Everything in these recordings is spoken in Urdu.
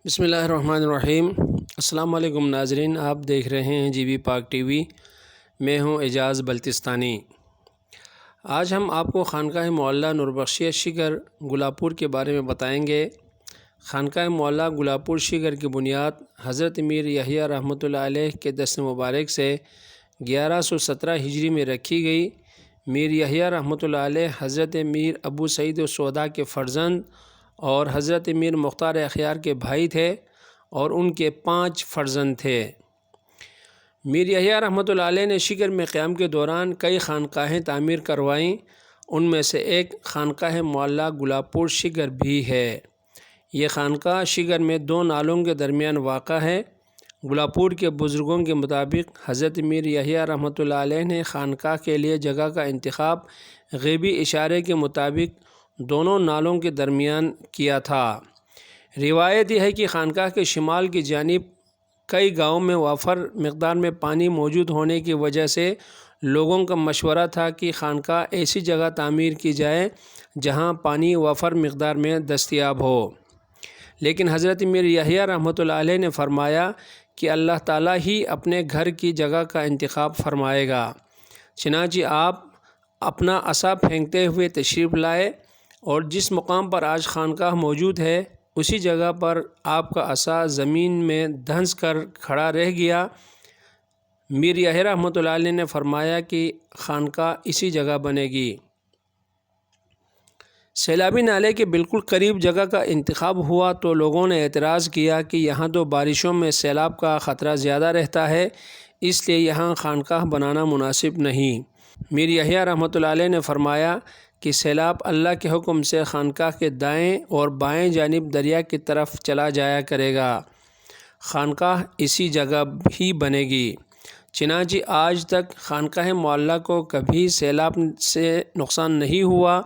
بسم اللہ الرحمن الرحیم۔ السلام علیکم ناظرین، آپ دیکھ رہے ہیں جی بی پاک ٹی وی۔ میں ہوں اعجاز بلتستانی۔ آج ہم آپ کو خانقاہ معلیٰ نوربخشیہ شگر گلاب کے بارے میں بتائیں گے۔ خانقاہ معلیٰ گلاب شگر کی بنیاد حضرت میر یحییٰ رحمۃ اللہ علیہ کے دست مبارک سے 1117 ہجری میں رکھی گئی۔ میر یحییٰ رحمۃ اللہ علیہ حضرت میر ابو سعید السوداء کے فرزند اور حضرت میر مختار اخیار کے بھائی تھے اور ان کے 5 فرزند تھے۔ میر یحییٰ رحمۃ اللہ علیہ نے شگر میں قیام کے دوران کئی خانقاہیں تعمیر کروائیں۔ ان میں سے ایک خانقاہ معلیٰ گلاب شگر بھی ہے۔ یہ خانقاہ شگر میں 2 نالوں کے درمیان واقع ہے۔ گلاب کے بزرگوں کے مطابق حضرت میر یحییٰ رحمۃ اللہ علیہ نے خانقاہ کے لیے جگہ کا انتخاب غیبی اشارے کے مطابق دونوں نالوں کے درمیان کیا تھا۔ روایت یہ ہے کہ خانقاہ کے شمال کی جانب کئی گاؤں میں وافر مقدار میں پانی موجود ہونے کی وجہ سے لوگوں کا مشورہ تھا کہ خانقاہ ایسی جگہ تعمیر کی جائے جہاں پانی وافر مقدار میں دستیاب ہو، لیکن حضرت میر یحییٰ رحمۃ اللہ علیہ نے فرمایا کہ اللہ تعالیٰ ہی اپنے گھر کی جگہ کا انتخاب فرمائے گا۔ چنانچہ آپ اپنا عصا پھینکتے ہوئے تشریف لائے اور جس مقام پر آج خانقاہ موجود ہے اسی جگہ پر آپ کا عصا زمین میں دھنس کر کھڑا رہ گیا۔ میر یحییٰ رحمۃ اللہ علیہ نے فرمایا کہ خانقاہ اسی جگہ بنے گی۔ سیلابی نالے کے بالکل قریب جگہ کا انتخاب ہوا تو لوگوں نے اعتراض کیا کہ یہاں تو بارشوں میں سیلاب کا خطرہ زیادہ رہتا ہے، اس لیے یہاں خانقاہ بنانا مناسب نہیں۔ میر یحییٰ رحمۃ اللہ علیہ نے فرمایا کہ سیلاب اللہ کے حکم سے خانقاہ کے دائیں اور بائیں جانب دریا کی طرف چلا جایا کرے گا، خانقاہ اسی جگہ ہی بنے گی۔ چنانچہ آج تک خانقاہ معلیٰ کو کبھی سیلاب سے نقصان نہیں ہوا۔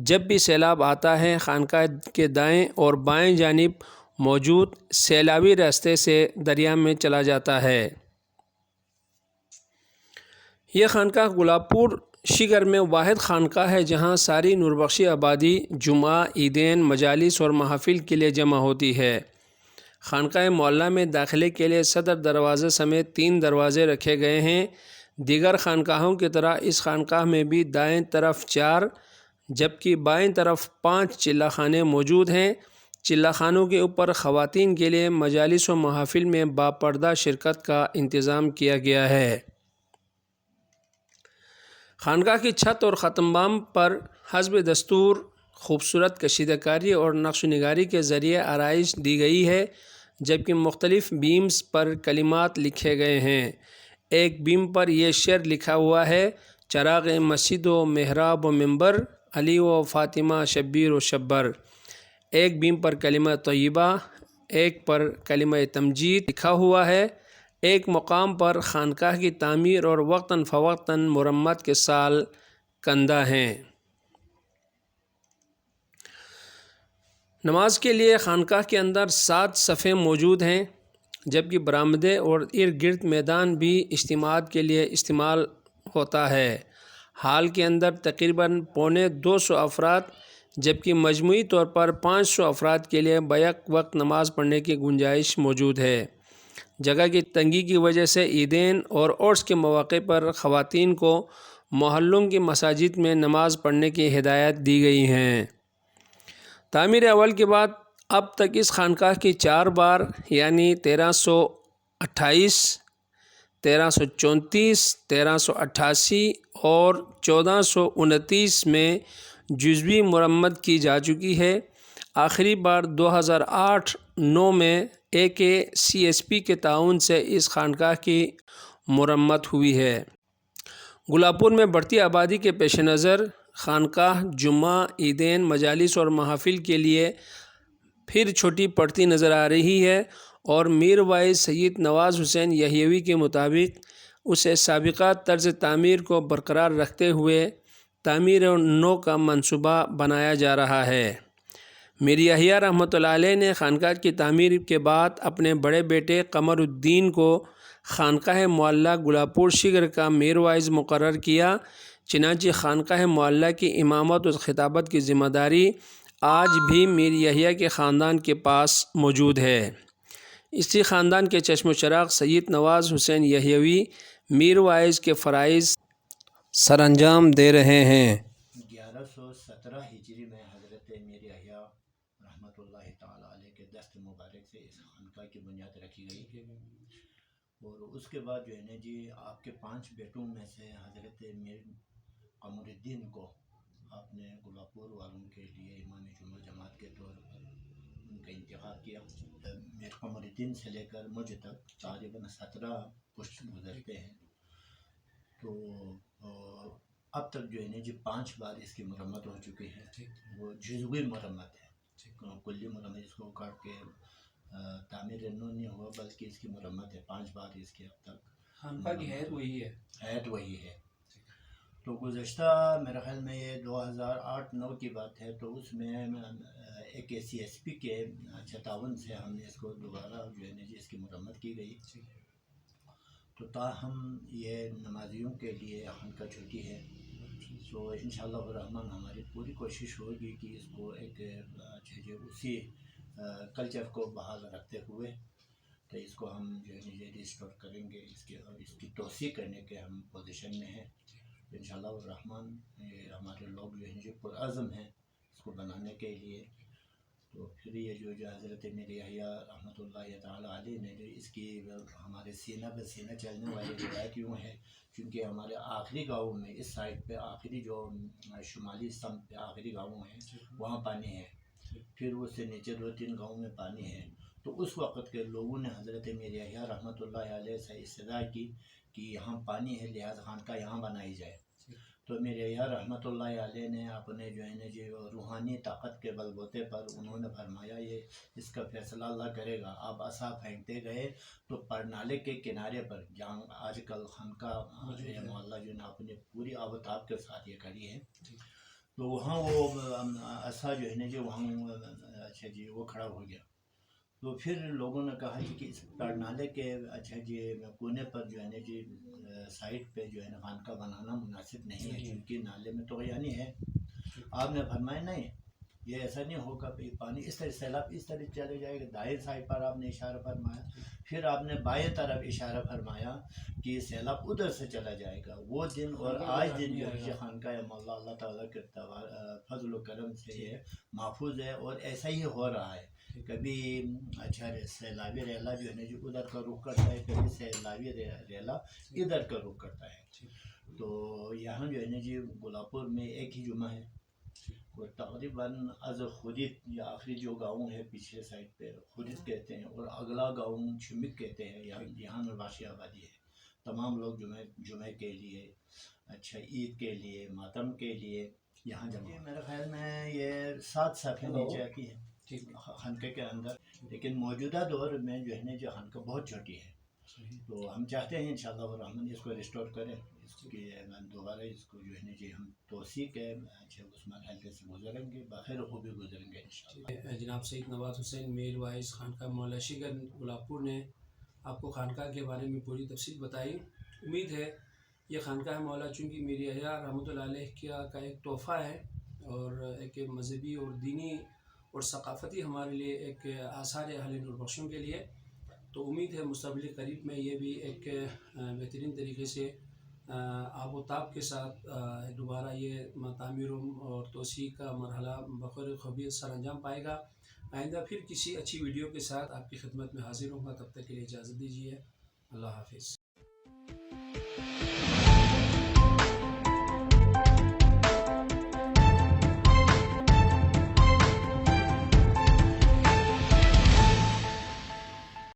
جب بھی سیلاب آتا ہے خانقاہ کے دائیں اور بائیں جانب موجود سیلابی راستے سے دریا میں چلا جاتا ہے۔ یہ خانقاہ گلاب شگر میں واحد خانقاہ ہے جہاں ساری نوربخشی آبادی جمعہ، عیدین، مجالس اور محافل کے لیے جمع ہوتی ہے۔ خانقاہ معلیٰ میں داخلے کے لیے صدر دروازے سمیت 3 دروازے رکھے گئے ہیں۔ دیگر خانقاہوں کی طرح اس خانقاہ میں بھی دائیں طرف 4 جبکہ بائیں طرف 5 چلہ خانے موجود ہیں۔ چلہ خانوں کے اوپر خواتین کے لیے مجالس و محافل میں باپردہ شرکت کا انتظام کیا گیا ہے۔ خانقاہ کی چھت اور ختم بام پر حسب دستور خوبصورت کشیدہ کاری اور نقش و نگاری کے ذریعے آرائش دی گئی ہے، جبکہ مختلف بیمز پر کلمات لکھے گئے ہیں۔ ایک بیم پر یہ شعر لکھا ہوا ہے: چراغ مسجد و محراب و منبر، علی و فاطمہ شبیر و شبر۔ ایک بیم پر کلمہ طیبہ، ایک پر کلمہ تمجید لکھا ہوا ہے۔ ایک مقام پر خانقاہ کی تعمیر اور وقتاً فوقتاً مرمت کے سال کندہ ہیں۔ نماز کے لیے خانقاہ کے اندر 7 صفیں موجود ہیں، جبکہ برآمدے اور ارد گرد میدان بھی اجتماعات کے لیے استعمال ہوتا ہے۔ ہال کے اندر تقریباً 250 افراد جبکہ مجموعی طور پر 500 افراد کے لیے بیک وقت نماز پڑھنے کی گنجائش موجود ہے۔ جگہ کی تنگی کی وجہ سے عیدین اور عرس کے مواقع پر خواتین کو محلوں کی مساجد میں نماز پڑھنے کی ہدایت دی گئی ہیں۔ تعمیر اول کے بعد اب تک اس خانقاہ کی 4 بار یعنی 1328، 1334، 1388 اور 1429 میں جزوی مرمت کی جا چکی ہے۔ آخری بار 2008-9 میں AKCSP کے تعاون سے اس خانقاہ کی مرمت ہوئی ہے۔ گلاب میں بڑھتی آبادی کے پیش نظر خانقاہ جمعہ، عیدین، مجالس اور محافل کے لیے پھر چھوٹی پڑتی نظر آ رہی ہے، اور میر وائس سید نواز حسین یحیوی کے مطابق اسے سابقہ طرز تعمیر کو برقرار رکھتے ہوئے تعمیر نو کا منصوبہ بنایا جا رہا ہے۔ میر یحییٰ رحمۃ اللہ علیہ نے خانقاہ کی تعمیر کے بعد اپنے بڑے بیٹے قمر الدین کو خانقاہ معلیٰ گلاب شگر کا میر وائز مقرر کیا۔ چنانچہ خانقاہ معلیٰ کی امامت و خطابت کی ذمہ داری آج بھی میر یحییٰ کے خاندان کے پاس موجود ہے۔ اسی خاندان کے چشم و چراغ سید نواز حسین یحیوی میر وائز کے فرائض سر انجام دے رہے ہیں۔ 1117 ہجری میں حضرت میر یحییٰ رحمۃ اللہ تعالیٰ علیہ کے دست مبارک سے اس خانقاہ کی بنیاد رکھی گئی، اور اس کے بعد جو ہے نا جی آپ کے 5 بیٹوں میں سے حضرت میر قمر الدین کو آپ نے گلابپور والوں کے لیے امام جماعت کے طور پر ان کا انتخاب کیا۔ میر قمر الدین سے لے کر مجھ تک تقریباً 17 پشت گزرتے ہیں، تو اب تک جو ہے نا جی 5 بار اس کی مرمت ہو چکی ہے۔ وہ جزوی مرمت ہے، کلی مرمت اس کو کاٹ کے تعمیر نہیں ہوا، بلکہ اس کی مرمت ہے 5 بار اس کی اب تک۔ خانقاہ کی حیت وہی ہے، حیت وہی ہے۔ تو گزشتہ میرے خیال میں یہ 2008-9 کی بات ہے، تو اس میں ایک CSP کے تعاون سے ہم نے اس کو دوبارہ جو ہے نا جی اس کی مرمت کی گئی۔ تو تاہم یہ نمازیوں کے لیے خانقاہ چھوٹی ہے، تو انشاءاللہ الرحمن ہماری پوری کوشش ہوگی کہ اس کو ایک اسی کلچر کو بحال رکھتے ہوئے تو اس کو ہم جو ہے یہ ریسٹور کریں گے، اس کی توسیع کرنے کے ہم پوزیشن میں ہیں انشاءاللہ الرحمن۔ یہ ہمارے لوگ جو ہیں پرعزم ہیں اس کو بنانے کے لیے۔ تو پھر یہ جو حضرت میر یحییٰ رحمۃ اللہ تعالیٰ علیہ نے جو اس کی ہمارے سینہ بہ سینہ چلنے والی روایت یوں ہے، کیونکہ ہمارے آخری گاؤں میں اس سائڈ پہ آخری جو شمالی سمت پہ آخری گاؤں ہیں وہاں پانی ہے، پھر اس سے نیچے 2-3 گاؤں میں پانی ہے۔ تو اس وقت کے لوگوں نے حضرت میر یحییٰ رحمۃ اللہ علیہ سے استدعا کی کہ یہاں پانی ہے، لہٰذا خانقاہ یہاں بنائی جائے۔ تو میر یحییٰ رحمۃ اللہ علیہ نے اپنے جو ہے نا جی روحانی طاقت کے بل بوتے پر انہوں نے فرمایا یہ اس کا فیصلہ اللہ کرے گا۔ آپ عصا پھینکتے گئے تو پرنالے کے کنارے پر جہاں آج کل خانقاہ محلہ جو ہے اپنے پوری آب و تاب کے ساتھ یہ کھڑی ہے، تو وہاں وہ عصا جو ہے نا جی وہاں اچھا جی وہ کھڑا ہو گیا۔ تو پھر لوگوں نے کہا کہ اس پرنالے کے اچھا جی کونے پر جو ہے نا جی سائڈ پہ جو ہے نا خانقاہ بنانا مناسب نہیں ہے، کیونکہ نالے میں تو یعنی ہے۔ آپ نے فرمایا نہیں، یہ ایسا نہیں ہوگا، پانی اس طرح سیلاب اس طرح چلے جائے گا۔ دائیں سائڈ پر آپ نے اشارہ فرمایا، پھر آپ نے بائیں طرف اشارہ فرمایا کہ سیلاب ادھر سے چلا جائے گا۔ وہ دن اور آج دن جو ہے خانقاہ مولا اللہ تعالیٰ کے فضل و کرم سے یہ محفوظ ہے، اور ایسا ہی ہو رہا ہے۔ کبھی اچھا سیلابی ریلا جو ہے نا جو ادھر کا رخ کرتا ہے، کبھی سیلابی ریلا ادھر کا رخ کرتا ہے۔ تو یہاں جو ہے نا جی گلابپور میں ایک ہی جمعہ ہے، اور تقریباً از خودت یا آخری جو گاؤں ہے پچھلے سائڈ پہ خودت کہتے ہیں، اور اگلا گاؤں شمک کہتے ہیں، یہاں نواشی آبادی ہے۔ تمام لوگ جمعے کے لیے اچھا عید کے لیے ماتم کے لیے یہاں جمع۔ میرے خیال میں یہ 7 صفحے نیچے آتی ہے خانقاہ کے اندر، لیکن موجودہ دور میں جو ہے نا جو خانقاہ بہت چھوٹی ہے، تو ہم چاہتے ہیں انشاءاللہ الرحمن اس کو ریسٹور کریں، اس کی دوبارہ اس کو جو ہے نا جی ہم توسیع کے اچھا اس مرحلے سے گزریں گے، بخیر خوبی گزریں گے انشاءاللہ۔ جناب سید نواز حسین میر وائز خانقاہ مولا شگر گلابپور نے آپ کو خانقاہ کے بارے میں پوری تفصیل بتائی۔ امید ہے یہ خانقاہ مولا چونکہ میر یحییٰ رحمۃ اللہ علیہ کا ایک تحفہ ہے، اور ایک مذہبی اور دینی اور ثقافتی ہمارے لیے ایک آثار اہل نوربخشیوں کے لیے، تو امید ہے مستقبل قریب میں یہ بھی ایک بہترین طریقے سے آب و تاب کے ساتھ دوبارہ یہ تعمیر اور توسیع کا مرحلہ بخیر خوبی سر انجام پائے گا۔ آئندہ پھر کسی اچھی ویڈیو کے ساتھ آپ کی خدمت میں حاضر ہوں گا، تب تک کے لیے اجازت دیجیے، اللہ حافظ۔